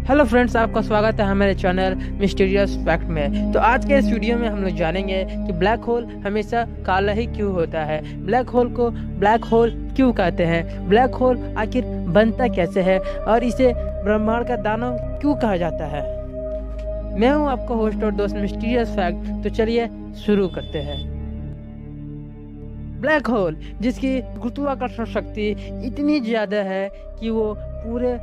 Hello friends, आपका स्वागत है हमारे चैनल मिस्टीरियस फैक्ट में। तो आज के इस वीडियो में हम लोग जानेंगे कि ब्लैक होल हमेशा काला ही क्यों होता है, ब्लैक होल को ब्लैक होल क्यों कहते हैं, ब्लैक होल आखिर बनता कैसे है और इसे ब्रह्मांड का दानव क्यों कहा जाता है। मैं हूं आपका होस्ट और दोस्त मिस्टीरियस फैक्ट। तो चलिए शुरू करते हैं। ब्लैक होल जिसकी गुरुत्वाकर्षण शक्ति इतनी ज़्यादा है कि वो पूरे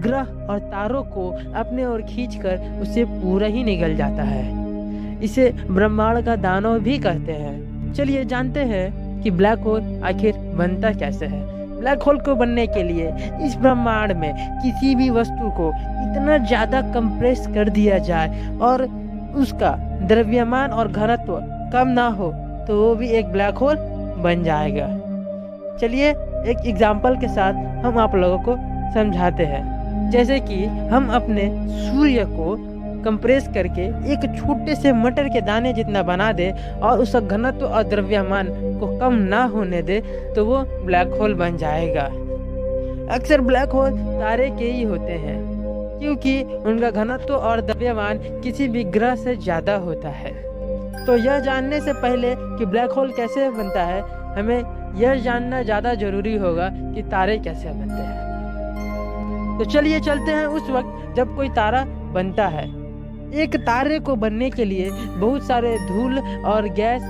ग्रह और तारों को अपने ओर खींचकर उससे पूरा ही निगल जाता है। इसे ब्रह्मांड का दानव भी कहते हैं। चलिए जानते हैं कि ब्लैक होल आखिर बनता कैसे है। ब्लैक होल को बनने के लिए इस ब्रह्मांड में किसी भी वस्तु को इतना ज़्यादा कंप्रेस कर दिया जाए और उसका द्रव्यमान और घनत्व कम ना हो तो वो भी एक ब्लैक होल बन जाएगा। चलिए एक एग्जाम्पल के साथ हम आप लोगों को समझाते हैं। जैसे कि हम अपने सूर्य को कंप्रेस करके एक छोटे से मटर के दाने जितना बना दे और उसका घनत्व और द्रव्यमान को कम ना होने दे तो वो ब्लैक होल बन जाएगा। अक्सर ब्लैक होल तारे के ही होते हैं क्योंकि उनका घनत्व और द्रव्यमान किसी भी ग्रह से ज़्यादा होता है। तो यह जानने से पहले कि ब्लैक होल कैसे बनता है, हमें यह जानना ज़्यादा जरूरी होगा कि तारे कैसे बनते हैं। तो चलिए चलते हैं उस वक्त जब कोई तारा बनता है। एक तारे को बनने के लिए बहुत सारे धूल और गैस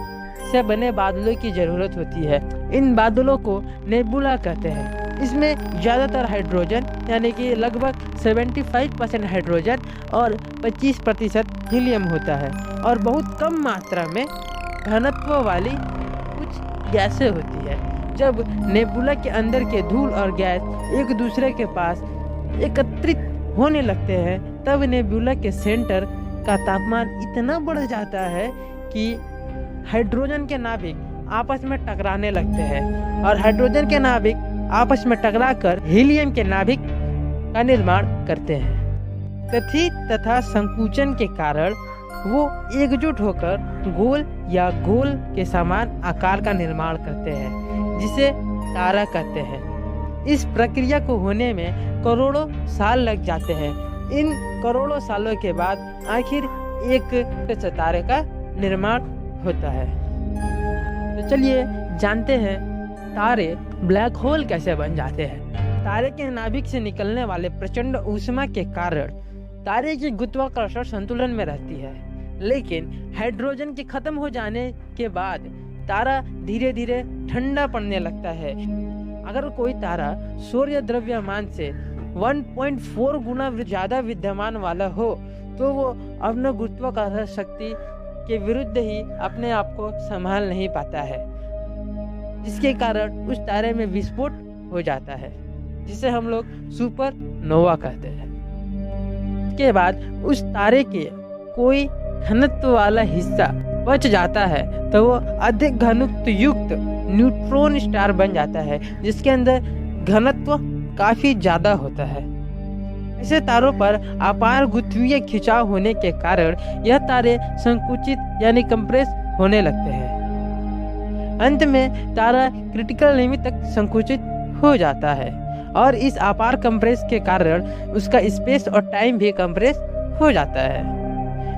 से बने बादलों की ज़रूरत होती है। इन बादलों को नेबुला कहते हैं। इसमें ज़्यादातर हाइड्रोजन यानी कि लगभग 75% हाइड्रोजन और 25% हीलियम होता है और बहुत कम मात्रा में घनत्व वाली कुछ गैसें होती है। जब नेबुला के अंदर के धूल और गैस एक दूसरे के पास एकत्रित होने लगते हैं तब नेबुला के सेंटर का तापमान इतना बढ़ जाता है कि हाइड्रोजन के नाभिक आपस में टकराने लगते हैं और हाइड्रोजन के नाभिक आपस में टकराकर हीलियम के नाभिक का निर्माण करते हैं। कथित तथा संकुचन के कारण वो एकजुट होकर गोल या गोल के समान आकार का निर्माण करते हैं जिसे तारा कहते हैं। इस प्रक्रिया को होने में करोड़ों साल लग जाते हैं। इन करोड़ों सालों के बाद आखिर एक सितारे का निर्माण होता है। तो चलिए जानते हैं तारे ब्लैक होल कैसे बन जाते हैं। तारे के नाभिक से निकलने वाले प्रचंड ऊष्मा के कारण तारे की गुरुत्वाकर्षण संतुलन में रहती है, लेकिन हाइड्रोजन के खत्म हो जाने के बाद तारा धीरे धीरे ठंडा पड़ने लगता है। अगर कोई तारा सूर्य द्रव्यमान से 1.4 गुना ज्यादा विद्यमान वाला हो तो वो अपने गुरुत्वाकर्षण शक्ति के विरुद्ध ही अपने आप को संभाल नहीं पाता है, जिसके कारण उस तारे में विस्फोट हो जाता है जिसे हम लोग सुपर नोवा कहते हैं। इसके बाद उस तारे के कोई घनत्व वाला हिस्सा बच जाता है तो वो अधिक घनत्व युक्त न्यूट्रॉन स्टार बन जाता है जिसके अंदर घनत्व काफी ज्यादा होता है। ऐसे तारों पर अपार गुरुत्वीय खिंचाव होने के कारण यह तारे संकुचित यानी कंप्रेस होने लगते हैं। अंत में तारा क्रिटिकल लिमिट तक संकुचित हो जाता है और इस अपार कंप्रेस के कारण उसका स्पेस और टाइम भी कंप्रेस हो जाता है।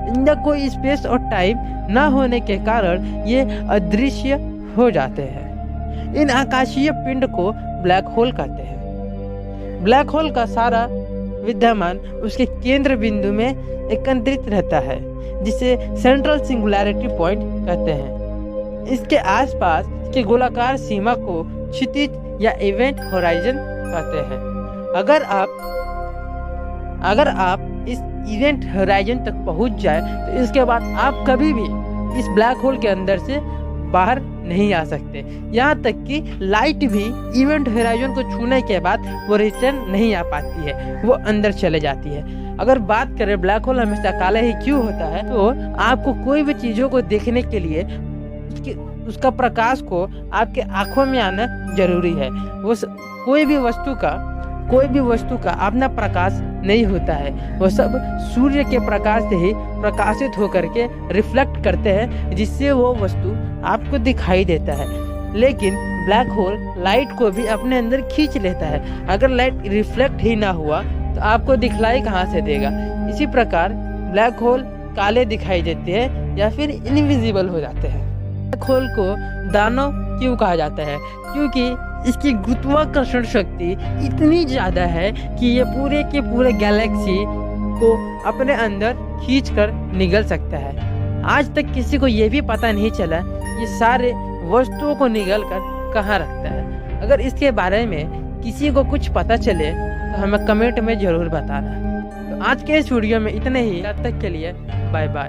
इनका कोई स्पेस और टाइम न होने के कारण ये अदृश्य हो जाते हैं। इन आकाशीय पिंड को ब्लैक होल कहते हैं। ब्लैक होल का सारा विद्यमान उसके केंद्र बिंदु में एकत्रित रहता है जिसे सेंट्रल सिंगुलैरिटी पॉइंट कहते हैं। इसके आसपास के गोलाकार सीमा को क्षितिज या इवेंट होराइजन कहते हैं। अगर आप इस इवेंट होराइजन तक पहुंच जाए तो इसके बाद आप कभी भी इस ब्लैक होल के अंदर से बाहर नहीं आ सकते। यहाँ तक कि लाइट भी इवेंट होराइजन को छूने के बाद वो रिटर्न नहीं आ पाती है, वो अंदर चले जाती है। अगर बात करें ब्लैक होल हमेशा काला ही क्यों होता है, तो आपको कोई भी चीज़ों को देखने के लिए उसका प्रकाश को आपके आँखों में आना जरूरी है। वो कोई भी वस्तु का अपना प्रकाश नहीं होता है, वो सब सूर्य के प्रकाश से ही प्रकाशित होकर के रिफ्लेक्ट करते हैं जिससे वो वस्तु आपको दिखाई देता है। लेकिन ब्लैक होल लाइट को भी अपने अंदर खींच लेता है। अगर लाइट रिफ्लेक्ट ही ना हुआ तो आपको दिखलाई कहाँ से देगा। इसी प्रकार ब्लैक होल काले दिखाई देते हैं या फिर इनविजिबल हो जाते हैं। ब्लैक होल को दानव क्यों कहा जाता है? क्योंकि इसकी गुरुत्वाकर्षण शक्ति इतनी ज़्यादा है कि ये पूरे के पूरे गैलेक्सी को अपने अंदर खींचकर निगल सकता है। आज तक किसी को ये भी पता नहीं चला ये सारे वस्तुओं को निगल कर कहाँ रखता है। अगर इसके बारे में किसी को कुछ पता चले तो हमें कमेंट में ज़रूर बताना। तो आज के इस वीडियो में इतने ही, तब तक के लिए बाय बाय।